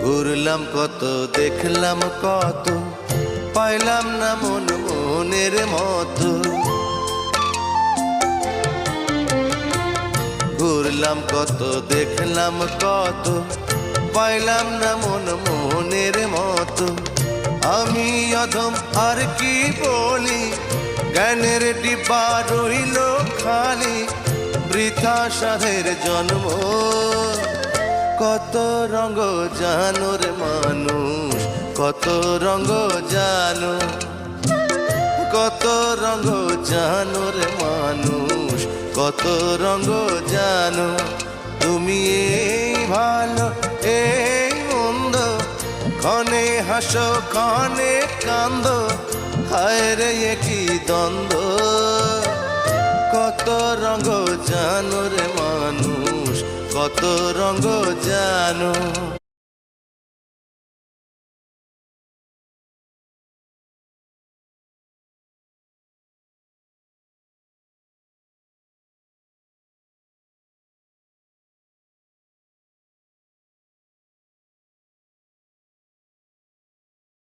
ঘুরলাম কত, দেখলাম কত, পাইলাম না মন মনের মতো। ঘুরলাম কত, দেখলাম কত, পাইলাম না মন মনের মতো। আমি অধম আর কি বলি, জ্ঞানের ডিব্বা রইল খালি, বৃথা সাধের জন্ম। কত রঙ জানো রে মানুষ, কত রঙ জানো, কত রঙ জানো রে মানুষ, কত রঙ জানো। তুমি এই ভালো এই মন্দ, ক্ষণে হাসো ক্ষণে কান্দো, হায় রে কি দ্বন্দ্ব। কত রঙ জানো রে মানুষ, কত রঙ জানো।